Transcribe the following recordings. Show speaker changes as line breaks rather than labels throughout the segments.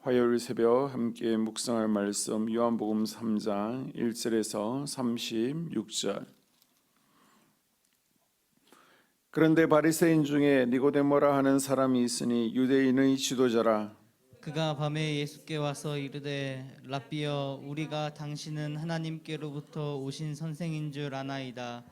화요일 새벽 함께 묵상할 말씀 요한복음 3장 1절에서 36절. 그런데 바리새인 중에 니고데모라 하는 사람이 있으니 유대인의 지도자라.
그가 밤에 예수께 와서 이르되 랍비여 우리가 당신은 하나님께로부터 오신 선생인 줄 아나이다.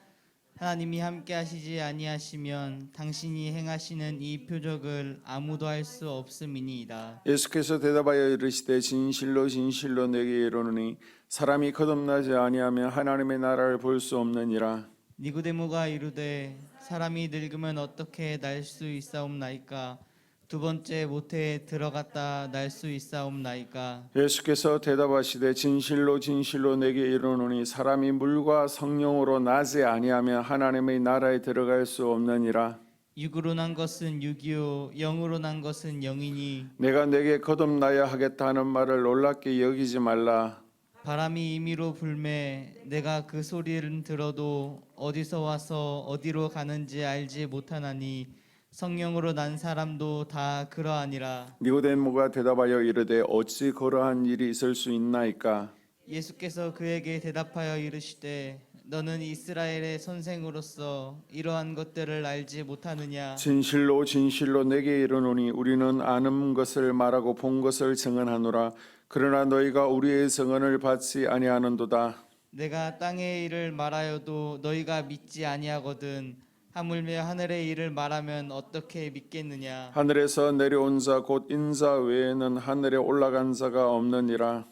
하나님이 함께 하시지 아니하시면 당신이 행하시는 이 표적을 아무도 할 수 없음이니이다.
예수께서 대답하여 이르시되 진실로 진실로 내게 이르노니 사람이 거듭나지 아니하면 하나님의 나라를 볼 수 없느니라.
니고데모가 이르되 사람이 늙으면 어떻게 날 수 있사옵나이까? 두 번째 모태에 들어갔다 날 수 있사옵나이까?
예수께서 대답하시되 진실로 진실로 내게 이르노니 사람이 물과 성령으로 나지 아니하면 하나님의 나라에 들어갈 수 없느니라.
육으로 난 것은 육이요 영으로 난 것은 영이니
내가 내게 거듭나야 하겠다 하는 말을 놀랍게 여기지 말라.
바람이 임의로 불매 내가 그 소리를 들어도 어디서 와서 어디로 가는지 알지 못하나니 성령으로 난 사람도 다 그러하니라.
니고데모가 대답하여 이르되 어찌 그러한 일이 있을 수 있나이까?
예수께서 그에게 대답하여 이르시되 너는 이스라엘의 선생으로서 이러한 것들을 알지 못하느냐?
진실로 진실로 내게 이르노니 우리는 아는 것을 말하고 본 것을 증언하노라. 그러나 너희가 우리의 증언을 받지 아니하는도다.
내가 땅의 일을 말하여도 너희가 믿지 아니하거든 하물며 하늘의 일을 말하면 어떻게 믿겠느냐?
하늘에서 내려온 자 곧 인자 외에는 하늘에 올라간 자가 없느니라.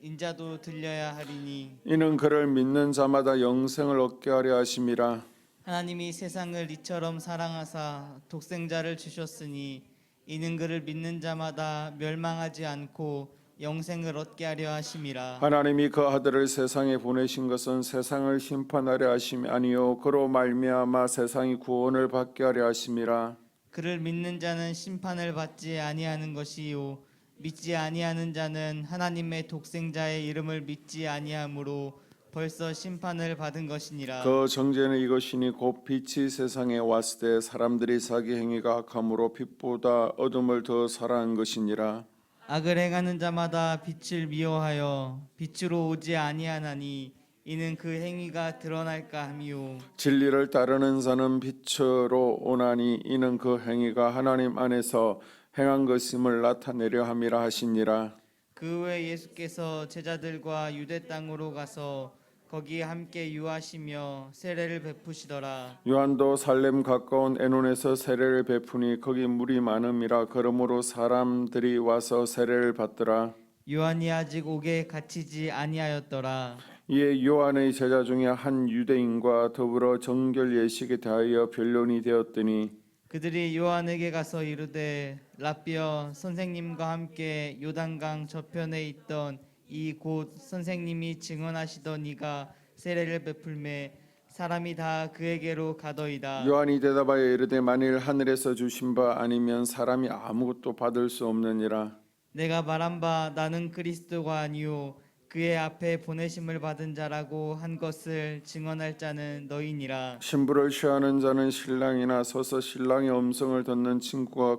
인자도 들려야 하리니
이는 그를 믿는 자마다 영생을 얻게 하려 하심이라.
하나님이 세상을 이처럼 사랑하사 독생자를 주셨으니 이는 그를 믿는 자마다 멸망하지 않고 영생을 얻게 하려 하심이라.
하나님이 그 아들을 세상에 보내신 것은 세상을 심판하려 하심이 아니요 그로 말미암아 세상이 구원을 받게 하려 하심이라.
그를 믿는 자는 심판을 받지 아니하는 것이요 믿지 아니하는 자는 하나님의 독생자의 이름을 믿지 아니하므로 벌써 심판을 받은 것이니라.
그 정죄는 이것이니 곧 빛이 세상에 왔을 때 사람들이 자기 행위가 악함으로 빛보다 어둠을 더 사랑한 것이니라.
악을 행하는 자마다 빛을 미워하여 빛으로 오지 아니하나니 이는 그 행위가 드러날까 함이요
진리를 따르는 자는 빛으로 오나니 이는 그 행위가 하나님 안에서 행한 것임을 나타내려 함이라 하시니라.
그 후에 예수께서 제자들과 유대 땅으로 가서 거기 함께 유하시며 세례를 베푸시더라.
요한도 살렘 가까운 에논에서 세례를 베푸니 거기 물이 많음이라. 그러므로 사람들이 와서 세례를 받더라.
요한이 아직 옥에 갇히지 아니하였더라.
이에 요한의 제자 중에 한 유대인과 더불어 정결 예식에 대하여 변론이 되었더니
그들이 요한에게 가서 이르되 랍비여 선생님과 함께 요단강 저편에 있던 이 곧 선생님이 증언하시던 이가 세례를 베풀매 사람이 다 그에게로 가더이다.
요한이 대답하여 이르되 만일 하늘에서 주신 바 아니면 사람이 아무것도 받을 수 없느니라.
내가 말한 바 나는 그리스도가 아니요 그의 앞에 보내심을 받은 자라고 한 것을 증언할 자는 너희니라.
신부를 취하는 자는 신랑이나 서서 신랑의 음성을 듣는 친구가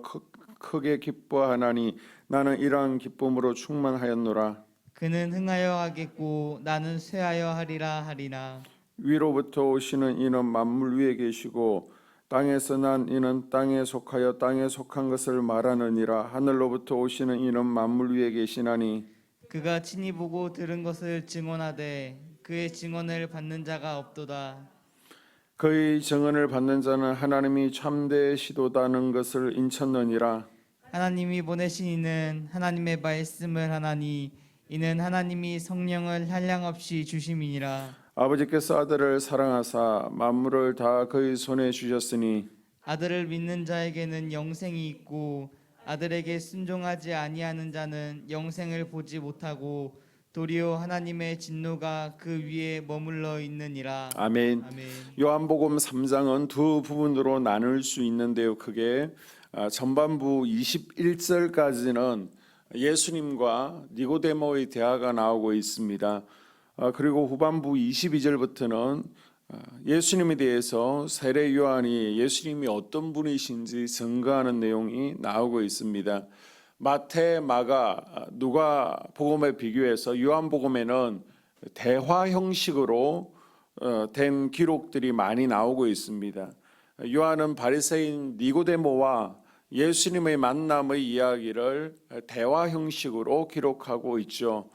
크게 기뻐하나니 나는 이러한 기쁨으로 충만하였노라.
그는 흥하여 하겠고 나는 쇠하여 하리라 하리나.
위로부터 오시는 이는 만물 위에 계시고 땅에서 난 이는 땅에 속하여 땅에 속한 것을 말하느니라. 하늘로부터 오시는 이는 만물 위에 계시나니
그가 친히 보고 들은 것을 증언하되 그의 증언을 받는 자가 없도다.
그의 증언을 받는 자는 하나님이 참되시도다는 것을 인쳤느니라.
하나님이 보내신 이는 하나님의 말씀을 하나니 이는 하나님이 성령을 한량없이 주심이니라.
아버지께서 아들을 사랑하사 만물을 다 그의 손에 주셨으니
아들을 믿는 자에게는 영생이 있고 아들에게 순종하지 아니하는 자는 영생을 보지 못하고 도리어 하나님의 진노가 그 위에 머물러 있느니라.
아멘.
아멘.
요한복음 3장은 두 부분으로 나눌 수 있는데요. 크게 전반부 21절까지는 예수님과 니고데모의 대화가 나오고 있습니다. 그리고 후반부 22절부터는 예수님에 대해서 세례 요한이 예수님이 어떤 분이신지 증거하는 내용이 나오고 있습니다. 마태, 마가, 누가 복음에 비교해서 요한복음에는 대화 형식으로 된 기록들이 많이 나오고 있습니다. 요한은 바리새인 니고데모와 예수님의 만남의 이야기를 대화 형식으로 기록하고 있죠.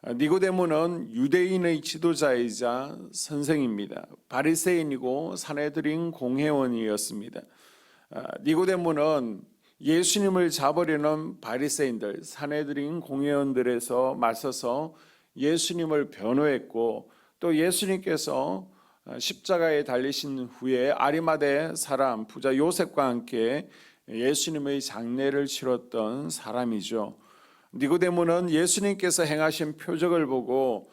니고데모는 유대인의 지도자이자 선생입니다. 바리새인이고 산헤드린 공회원이었습니다. 니고데모는 예수님을 잡으려는 바리새인들, 산헤드린 공회원들에서 맞서서 예수님을 변호했고, 또 예수님께서 십자가에 달리신 후에 아리마대 사람 부자 요셉과 함께 예수님의 장례를 치렀던 사람이죠. 니고데모는 예수님께서 행하신 표적을 보고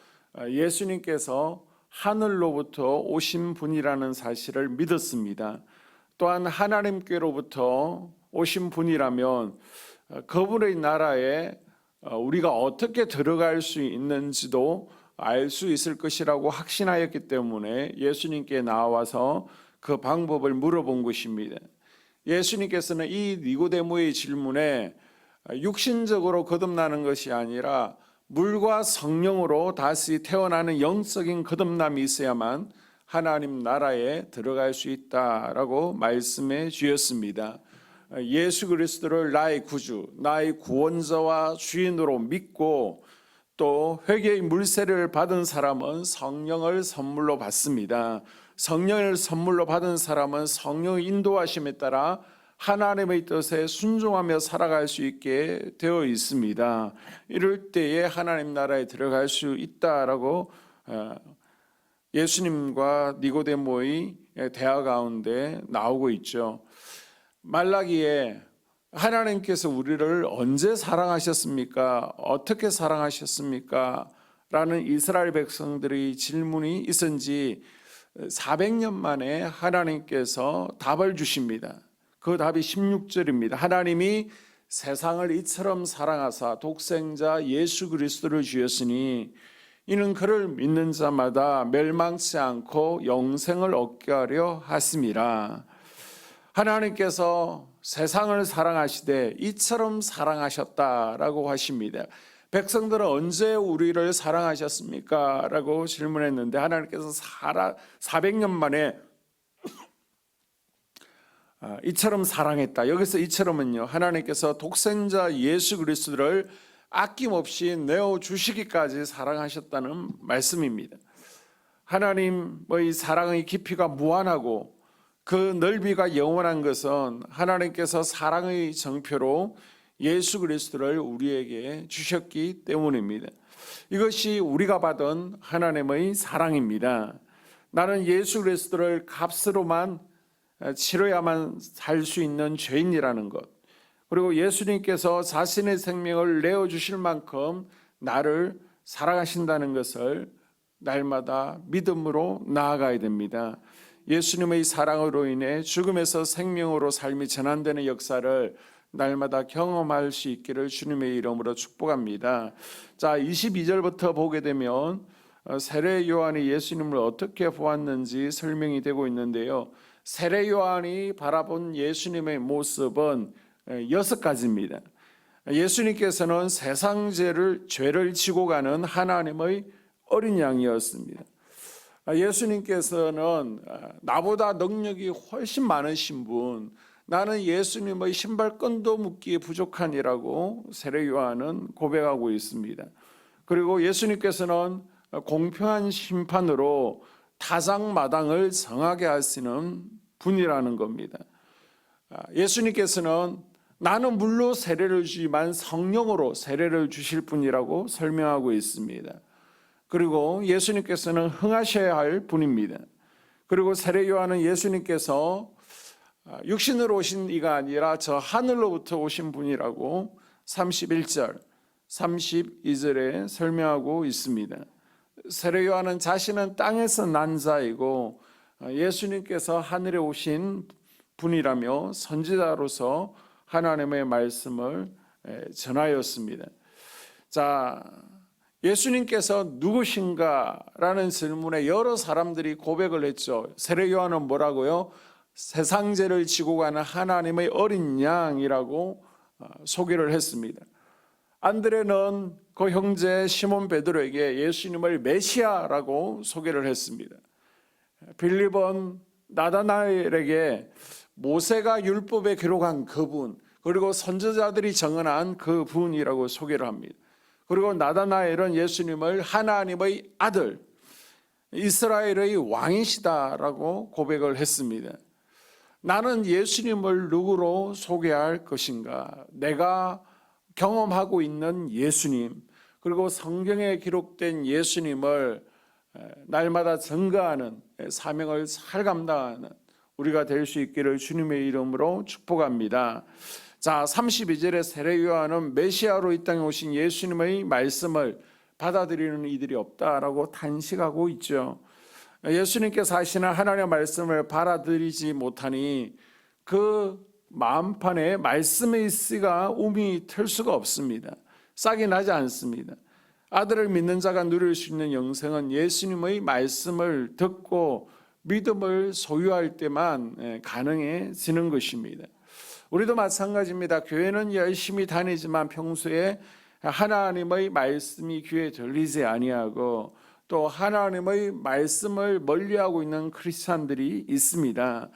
예수님께서 하늘로부터 오신 분이라는 사실을 믿었습니다. 또한 하나님께로부터 오신 분이라면 그분의 나라에 우리가 어떻게 들어갈 수 있는지도 알 수 있을 것이라고 확신하였기 때문에 예수님께 나와서 그 방법을 물어본 것입니다. 예수님께서는 이 니고데모의 질문에 육신적으로 거듭나는 것이 아니라 물과 성령으로 다시 태어나는 영적인 거듭남이 있어야만 하나님 나라에 들어갈 수 있다라고 말씀해 주셨습니다. 예수 그리스도를 나의 구주, 나의 구원자와 주인으로 믿고 또 회개의 물세례를 받은 사람은 성령을 선물로 받습니다. 성령을 선물로 받은 사람은 성령의 인도하심에 따라 하나님의 뜻에 순종하며 살아갈 수 있게 되어 있습니다. 이럴 때에 하나님 나라에 들어갈 수 있다라고 예수님과 니고데모의 대화 가운데 나오고 있죠. 말라기에 하나님께서 우리를 언제 사랑하셨습니까? 어떻게 사랑하셨습니까? 라는 이스라엘 백성들의 질문이 있은지 400년 만에 하나님께서 답을 주십니다. 그 답이 16절입니다. 하나님이 세상을 이처럼 사랑하사 독생자 예수 그리스도를 주셨으니 이는 그를 믿는 자마다 멸망치 않고 영생을 얻게 하려 하심이라. 하나님께서 세상을 사랑하시되 이처럼 사랑하셨다라고 하십니다. 백성들은 언제 우리를 사랑하셨습니까? 라고 질문했는데 하나님께서 400년 만에 이처럼 사랑했다. 여기서 이처럼은요, 하나님께서 독생자 예수 그리스도를 아낌없이 내어주시기까지 사랑하셨다는 말씀입니다. 하나님의 사랑의 깊이가 무한하고 그 넓이가 영원한 것은 하나님께서 사랑의 정표로 예수 그리스도를 우리에게 주셨기 때문입니다. 이것이 우리가 받은 하나님의 사랑입니다. 나는 예수 그리스도를 값으로만 치러야만 살 수 있는 죄인이라는 것, 그리고 예수님께서 자신의 생명을 내어주실 만큼 나를 사랑하신다는 것을 날마다 믿음으로 나아가야 됩니다. 예수님의 사랑으로 인해 죽음에서 생명으로 삶이 전환되는 역사를 날마다 경험할 수 있기를 주님의 이름으로 축복합니다. 자, 22절부터 보게 되면 세례 요한이 예수님을 어떻게 보았는지 설명이 되고 있는데요. 세례 요한이 바라본 예수님의 모습은 6가지입니다. 예수님께서는 세상 죄를 지고 가는 하나님의 어린 양이었습니다. 예수님께서는 나보다 능력이 훨씬 많으신 분, 나는 예수님의 신발끈도 묶기에 부족하니라고 세례 요한은 고백하고 있습니다. 그리고 예수님께서는 공평한 심판으로 타작마당을 정하게 하시는 분이라는 겁니다. 예수님께서는 나는 물로 세례를 주지만 성령으로 세례를 주실 분이라고 설명하고 있습니다. 그리고 예수님께서는 흥하셔야 할 분입니다. 그리고 세례 요한은 예수님께서 육신으로 오신 이가 아니라 저 하늘로부터 오신 분이라고 31절, 32절에 설명하고 있습니다. 세례 요한은 자신은 땅에서 난 자이고 예수님께서 하늘에 오신 분이라며 선지자로서 하나님의 말씀을 전하였습니다. 자, 예수님께서 누구신가라는 질문에 여러 사람들이 고백을 했죠. 세례 요한은 뭐라고요? 세상 죄를 지고 가는 하나님의 어린 양이라고 소개를 했습니다. 안드레는 그 형제 시몬 베드로에게 예수님을 메시아라고 소개를 했습니다. 빌립은 나다나엘에게 모세가 율법에 기록한 그분, 그리고 선지자들이 증언한 그분이라고 소개를 합니다. 그리고 나다나엘은 예수님을 하나님의 아들, 이스라엘의 왕이시다라고 고백을 했습니다. 나는 예수님을 누구로 소개할 것인가? 내가 경험하고 있는 예수님, 그리고 성경에 기록된 예수님을 날마다 증거하는 사명을 잘 감당하는 우리가 될 수 있기를 주님의 이름으로 축복합니다. 자, 32절에 세례 요한은 메시아로 이 땅에 오신 예수님의 말씀을 받아들이는 이들이 없다라고 탄식하고 있죠. 예수님께서 하시는 하나님의 말씀을 받아들이지 못하니 그 마음판에 말씀의 씨가 움이 틀 수가 없습니다. 싹이 나지 않습니다. 아들을 믿는 자가 누릴 수 있는 영생은 예수님의 말씀을 듣고 믿음을 소유할 때만 가능해지는 것입니다. 우리도 마찬가지입니다. 교회는 열심히 다니지만 평소에 하나님의 말씀이 귀에 들리지 아니하고 또 하나님의 말씀을 멀리하고 있는 크리스찬들이 있습니다.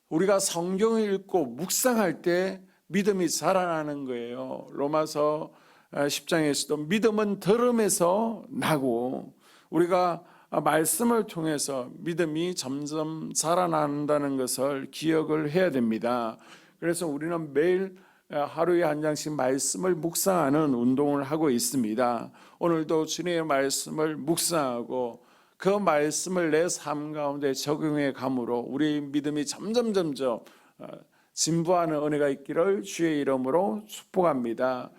우리가 성경을 읽고 묵상할 때 믿음이 자라나는 거예요. 로마서 10장에서도 믿음은 들음에서 나고, 우리가 말씀을 통해서 믿음이 점점 자라난다는 것을 기억을 해야 됩니다. 그래서 우리는 매일 하루에 한 장씩 말씀을 묵상하는 운동을 하고 있습니다. 오늘도 주님의 말씀을 묵상하고 그 말씀을 내 삶 가운데 적용해 감으로 우리 믿음이 점점 진부하는 은혜가 있기를 주의 이름으로 축복합니다.